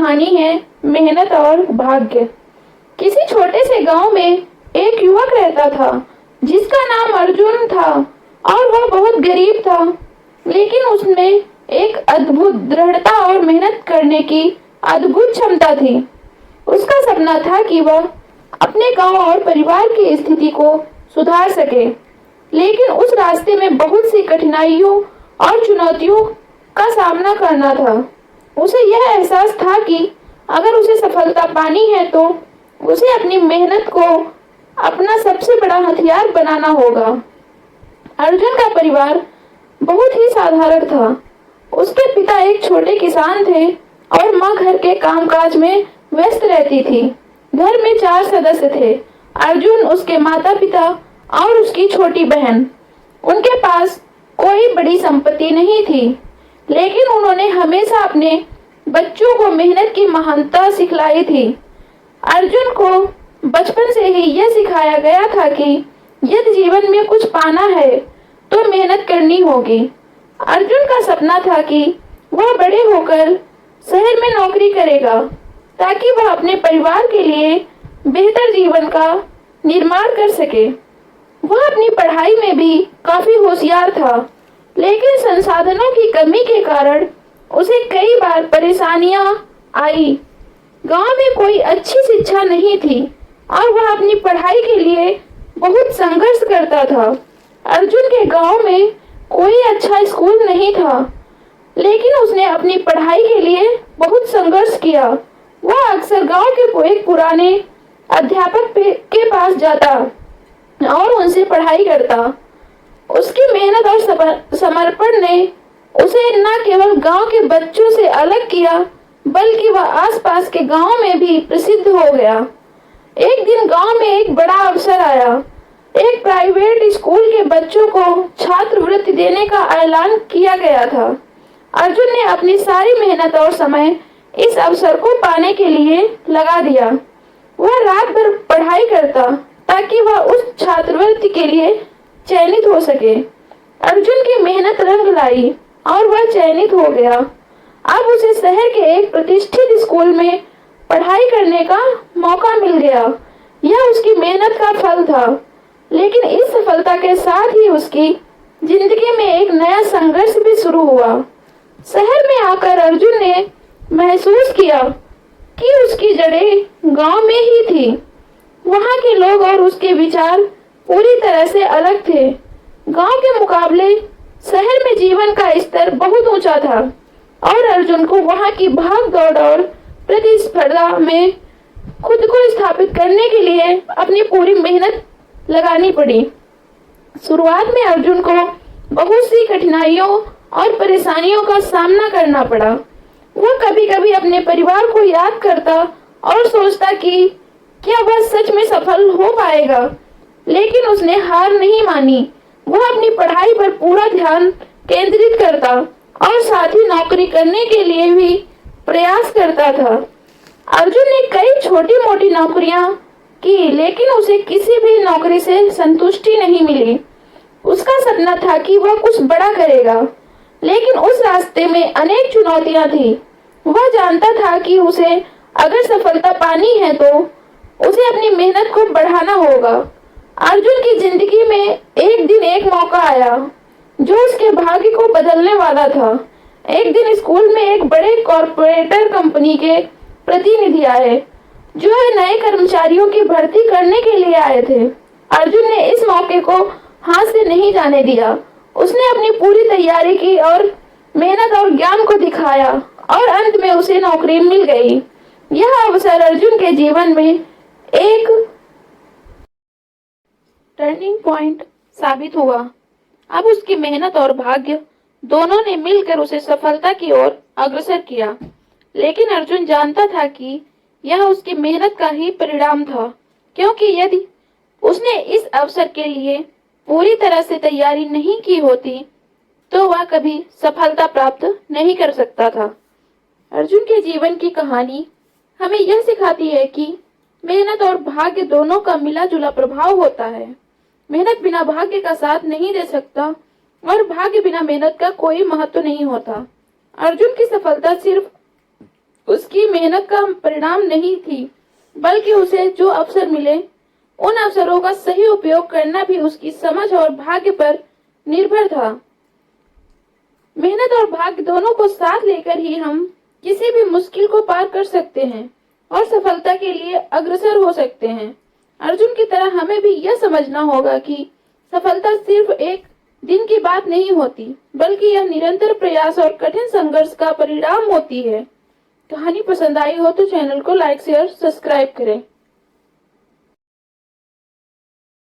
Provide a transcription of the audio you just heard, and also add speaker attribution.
Speaker 1: कहानी है मेहनत और भाग्य। किसी छोटे से गांव में एक युवक रहता था जिसका नाम अर्जुन था और वह बहुत गरीब था, लेकिन उसमें एक अद्भुत दृढ़ता और मेहनत करने की अद्भुत क्षमता थी। उसका सपना था कि वह अपने गांव और परिवार की स्थिति को सुधार सके, लेकिन उस रास्ते में बहुत सी कठिनाइयों और चुनौतियों का सामना करना था। उसे यह एहसास था कि अगर उसे सफलता पानी है तो उसे अपनी मेहनत को अपना सबसे बड़ा हथियार बनाना होगा। अर्जुन का परिवार बहुत ही साधारण था। उसके पिता एक छोटे किसान थे और माँ घर के कामकाज में व्यस्त रहती थी। घर में 4 सदस्य थे, अर्जुन, उसके माता पिता और उसकी छोटी बहन। उनके पास कोई बड़ी संपत्ति नहीं थी, लेकिन उन्होंने हमेशा अपने बच्चों को मेहनत की महानता सिखलाई थी। अर्जुन को बचपन से ही यह सिखाया गया था कि यदि जीवन में कुछ पाना है तो मेहनत करनी होगी। अर्जुन का सपना था कि वह बड़े होकर शहर में नौकरी करेगा ताकि वह अपने परिवार के लिए बेहतर जीवन का निर्माण कर सके। वह अपनी पढ़ाई में भी काफी होशियार था, लेकिन संसाधनों की कमी के कारण उसे कई बार परेशानियां आई। गांव में कोई अच्छी शिक्षा नहीं थी और वह अपनी पढ़ाई के लिए बहुत संघर्ष करता था। अर्जुन के गांव में कोई अच्छा स्कूल नहीं था, लेकिन उसने अपनी पढ़ाई के लिए बहुत संघर्ष किया। वह अक्सर गांव के एक पुराने अध्यापक के पास जाता और उनसे पढ़ाई करता। उसकी मेहनत और समर्पण ने उसे न केवल गांव के बच्चों से अलग किया, बल्कि वह आसपास के गांव में भी प्रसिद्ध हो गया। एक दिन गांव में एक बड़ा अवसर आया। एक प्राइवेट स्कूल के बच्चों को छात्रवृत्ति देने का ऐलान किया गया था। अर्जुन ने अपनी सारी मेहनत और समय इस अवसर को पाने के लिए लगा दिया। वह रात भर पढ़ाई करता ताकि वह उस छात्रवृत्ति के लिए चयनित हो सके। अर्जुन की मेहनत रंग लाई और वह चयनित हो गया। अब उसे शहर के एक प्रतिष्ठित स्कूल में पढ़ाई करने का मौका मिल गया। यह उसकी मेहनत का फल था, लेकिन इस सफलता के साथ ही उसकी जिंदगी में एक नया संघर्ष भी शुरू हुआ। शहर में आकर अर्जुन ने महसूस किया कि उसकी जड़ें गांव में ही थी। वहां के लोग और उसके विचार पूरी तरह से अलग थे। गांव के मुकाबले शहर में जीवन का स्तर बहुत ऊंचा था और अर्जुन को वहां की भाग दौड़ और प्रतिस्पर्धा में खुद को स्थापित करने के लिए अपनी पूरी मेहनत लगानी पड़ी। शुरुआत में अर्जुन को बहुत सी कठिनाइयों और परेशानियों का सामना करना पड़ा। वह कभी कभी अपने परिवार को याद करता और सोचता कि क्या वह सच में सफल हो पाएगा, लेकिन उसने हार नहीं मानी। वह अपनी पढ़ाई पर पूरा ध्यान केंद्रित करता और साथ ही नौकरी करने के लिए भी प्रयास करता था। अर्जुन ने कई छोटी मोटी नौकरियां की, लेकिन उसे किसी भी नौकरी से संतुष्टि नहीं मिली। उसका सपना था कि वह कुछ बड़ा करेगा, लेकिन उस रास्ते में अनेक चुनौतियां थी। वह जानता था कि उसे अगर सफलता पानी है तो उसे अपनी मेहनत को बढ़ाना होगा। अर्जुन की जिंदगी में एक दिन एक मौका आया जो उसके भाग्य को बदलने वाला था। एक दिन स्कूल में एक बड़े कॉर्पोरेटर कंपनी के प्रतिनिधि आए जो नए कर्मचारियों की भर्ती करने के लिए आए थे। अर्जुन ने इस मौके को हाथ से नहीं जाने दिया। उसने अपनी पूरी तैयारी की और मेहनत और ज्ञान को दिखाया और अंत में उसे नौकरी मिल गई। यह अवसर अर्जुन के जीवन में एक टर्निंग पॉइंट साबित हुआ। अब उसकी मेहनत और भाग्य दोनों ने मिलकर उसे सफलता की ओर अग्रसर किया, लेकिन अर्जुन जानता था कि यह उसकी मेहनत का ही परिणाम था, क्योंकि यदि उसने इस अवसर के लिए पूरी तरह से तैयारी नहीं की होती तो वह कभी सफलता प्राप्त नहीं कर सकता था। अर्जुन के जीवन की कहानी हमें यह सिखाती है कि मेहनत और भाग्य दोनों का मिला जुला प्रभाव होता है। मेहनत बिना भाग्य का साथ नहीं दे सकता और भाग्य बिना मेहनत का कोई महत्व नहीं होता। अर्जुन की सफलता सिर्फ उसकी मेहनत का परिणाम नहीं थी, बल्कि उसे जो अवसर मिले उन अवसरों का सही उपयोग करना भी उसकी समझ और भाग्य पर निर्भर था। मेहनत और भाग्य दोनों को साथ लेकर ही हम किसी भी मुश्किल को पार कर सकते हैं और सफलता के लिए अग्रसर हो सकते हैं। अर्जुन की तरह हमें भी यह समझना होगा कि सफलता सिर्फ एक दिन की बात नहीं होती, बल्कि यह निरंतर प्रयास और कठिन संघर्ष का परिणाम होती है। कहानी पसंद आई हो तो चैनल को लाइक शेयर सब्सक्राइब करें।